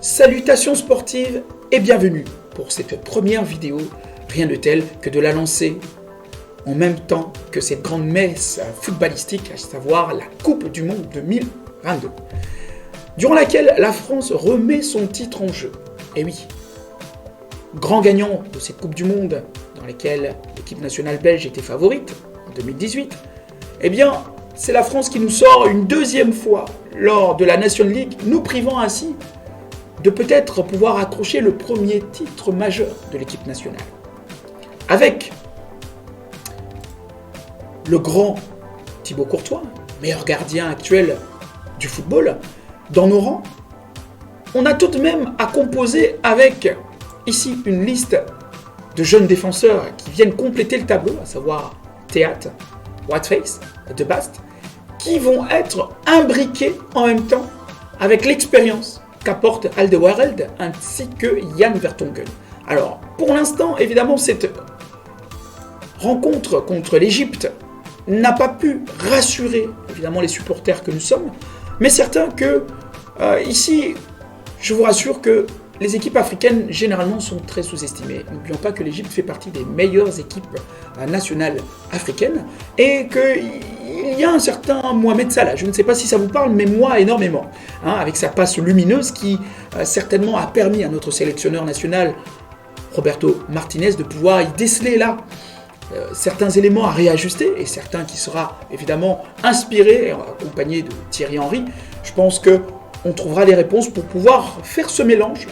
Salutations sportives et bienvenue pour cette première vidéo, rien de tel que de la lancer en même temps que cette grande messe footballistique, à savoir la Coupe du Monde 2022, durant laquelle la France remet son titre en jeu. Et oui, grand gagnant de cette Coupe du Monde, dans laquelle l'équipe nationale belge était favorite en 2018, eh bien, c'est la France qui nous sort une deuxième fois lors de la National League, nous privant ainsi de peut-être pouvoir accrocher le premier titre majeur de l'équipe nationale. Avec le grand Thibaut Courtois, meilleur gardien actuel du football, dans nos rangs, on a tout de même à composer avec ici une liste de jeunes défenseurs qui viennent compléter le tableau, à savoir Théâtre, Whiteface, De Bast, qui vont être imbriqués en même temps avec l'expérience qu'apporte Alderweireld ainsi que Jan Vertonghen. Alors, pour l'instant, évidemment, cette rencontre contre l'Égypte n'a pas pu rassurer, évidemment, les supporters que nous sommes, mais certains que, ici, je vous rassure que les équipes africaines, généralement, sont très sous-estimées. N'oublions pas que l'Égypte fait partie des meilleures équipes nationales africaines et qu'il y a un certain Mohamed Salah. Je ne sais pas si ça vous parle, mais moi, énormément. Avec sa passe lumineuse qui, certainement, a permis à notre sélectionneur national, Roberto Martinez, de pouvoir y déceler là certains éléments à réajuster et certains qui sera, évidemment, inspiré, accompagné de Thierry Henry. Je pense qu'on trouvera les réponses pour pouvoir faire ce mélange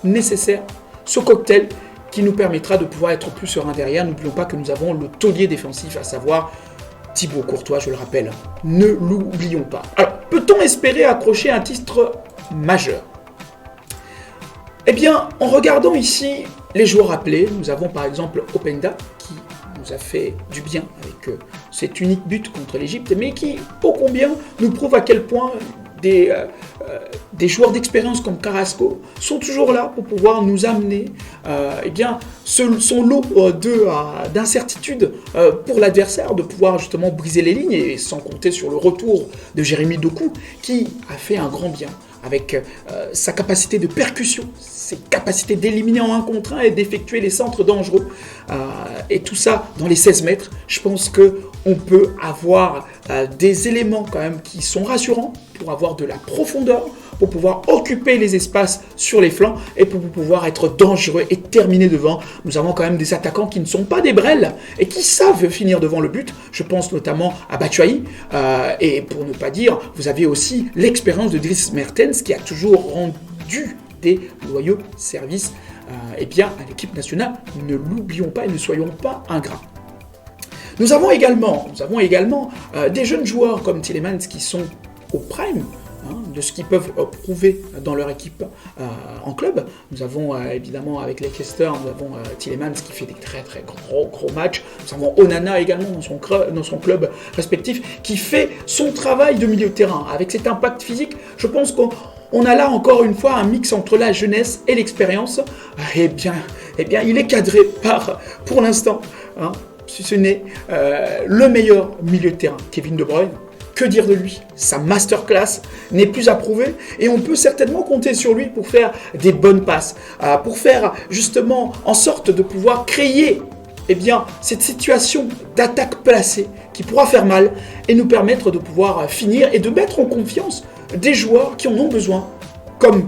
nécessaire, ce cocktail qui nous permettra de pouvoir être plus serein derrière. N'oublions pas que nous avons le taulier défensif, à savoir Thibaut Courtois, je le rappelle. Ne l'oublions pas. Alors, peut-on espérer accrocher un titre majeur ? Eh bien, en regardant ici les joueurs appelés, nous avons par exemple Openda, qui nous a fait du bien avec cet unique but contre l'Égypte, mais qui, ô combien, nous prouve à quel point des joueurs d'expérience comme Carrasco sont toujours là pour pouvoir nous amener son lot d'incertitudes pour l'adversaire, de pouvoir justement briser les lignes, et sans compter sur le retour de Jérémy Doku qui a fait un grand bien avec sa capacité de percussion, ses capacités d'éliminer en 1 contre 1 et d'effectuer les centres dangereux, et tout ça dans les 16 mètres. Je pense qu'on peut avoir des éléments quand même qui sont rassurants pour avoir de la profondeur, pour pouvoir occuper les espaces sur les flancs et pour pouvoir être dangereux et terminer devant. Nous avons quand même des attaquants qui ne sont pas des brels et qui savent finir devant le but. Je pense notamment à Batshuayi, et pour ne pas dire, vous avez aussi l'expérience de Dries Mertens qui a toujours rendu des loyaux services à l'équipe nationale. Ne l'oublions pas et ne soyons pas ingrats. Nous avons également des jeunes joueurs comme Tielemans qui sont au prime de ce qu'ils peuvent prouver dans leur équipe en club. Nous avons évidemment avec Leicester, nous avons Tielemans qui fait des très très gros matchs. Nous avons Onana également dans son club respectif qui fait son travail de milieu de terrain. Avec cet impact physique, je pense qu'on a là encore une fois un mix entre la jeunesse et l'expérience. Eh bien, il est cadré par, pour l'instant, si ce n'est le meilleur milieu de terrain, Kevin De Bruyne. Que dire de lui ? Sa masterclass n'est plus à prouver et on peut certainement compter sur lui pour faire des bonnes passes, pour faire justement en sorte de pouvoir créer cette situation d'attaque placée qui pourra faire mal et nous permettre de pouvoir finir et de mettre en confiance des joueurs qui en ont besoin, comme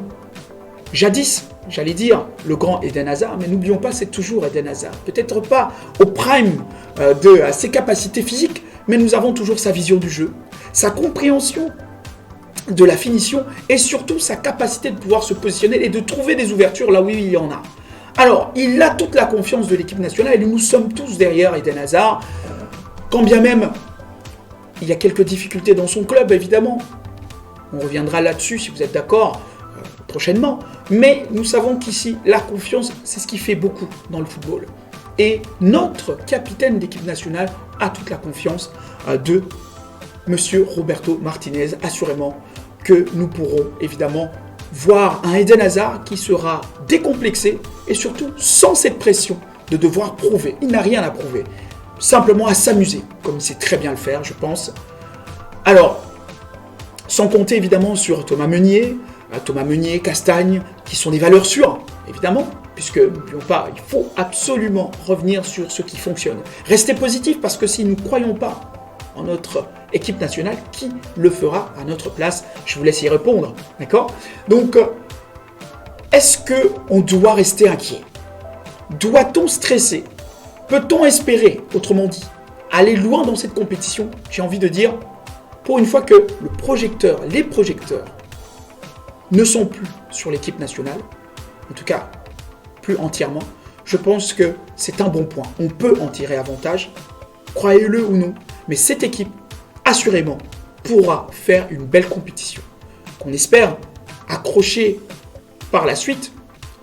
jadis, j'allais dire, le grand Eden Hazard, mais n'oublions pas, c'est toujours Eden Hazard. Peut-être pas au prime de ses capacités physiques, mais nous avons toujours sa vision du jeu, sa compréhension de la finition et surtout sa capacité de pouvoir se positionner et de trouver des ouvertures là où il y en a. Alors, il a toute la confiance de l'équipe nationale et nous sommes tous derrière Eden Hazard, quand bien même il y a quelques difficultés dans son club, évidemment. On reviendra là-dessus, si vous êtes d'accord, prochainement. Mais nous savons qu'ici, la confiance, c'est ce qui fait beaucoup dans le football. Et notre capitaine d'équipe nationale a toute la confiance de Monsieur Roberto Martinez. Assurément que nous pourrons évidemment voir un Eden Hazard qui sera décomplexé et surtout sans cette pression de devoir prouver. Il n'a rien à prouver, simplement à s'amuser, comme il sait très bien le faire, je pense. Alors, sans compter évidemment sur Thomas Meunier, Thomas Meunier, Castagne, qui sont des valeurs sûres, évidemment, puisque, n'oublions pas, il faut absolument revenir sur ce qui fonctionne. Restez positif, parce que si nous ne croyons pas en notre équipe nationale, qui le fera à notre place? Je vous laisse y répondre, d'accord? Donc, est-ce qu'on doit rester inquiet? Doit-on stresser? Peut-on espérer, autrement dit, aller loin dans cette compétition? J'ai envie de dire, pour une fois que les projecteurs ne sont plus sur l'équipe nationale, en tout cas plus entièrement, je pense que c'est un bon point. On peut en tirer avantage, croyez-le ou non, mais cette équipe, assurément, pourra faire une belle compétition, qu'on espère accrocher par la suite.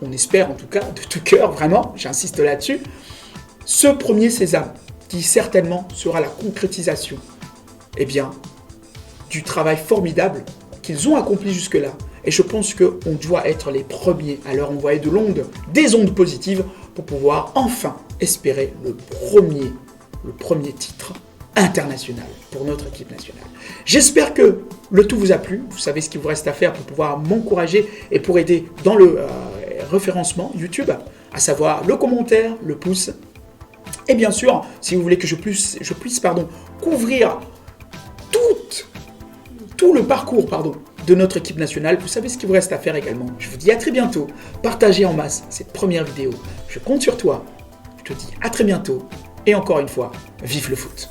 On espère en tout cas, de tout cœur, vraiment, j'insiste là-dessus, ce premier sésame, qui certainement sera la concrétisation, eh bien, du travail formidable qu'ils ont accompli jusque-là. Et je pense qu'on doit être les premiers à leur envoyer des ondes positives pour pouvoir enfin espérer le premier titre international pour notre équipe nationale. J'espère que le tout vous a plu. Vous savez ce qu'il vous reste à faire pour pouvoir m'encourager et pour aider dans le référencement YouTube, à savoir le commentaire, le pouce. Et bien sûr, si vous voulez que je puisse couvrir tout le parcours de notre équipe nationale, vous savez ce qu'il vous reste à faire également. Je vous dis à très bientôt. Partagez en masse cette première vidéo. Je compte sur toi. Je te dis à très bientôt. Et encore une fois, vive le foot!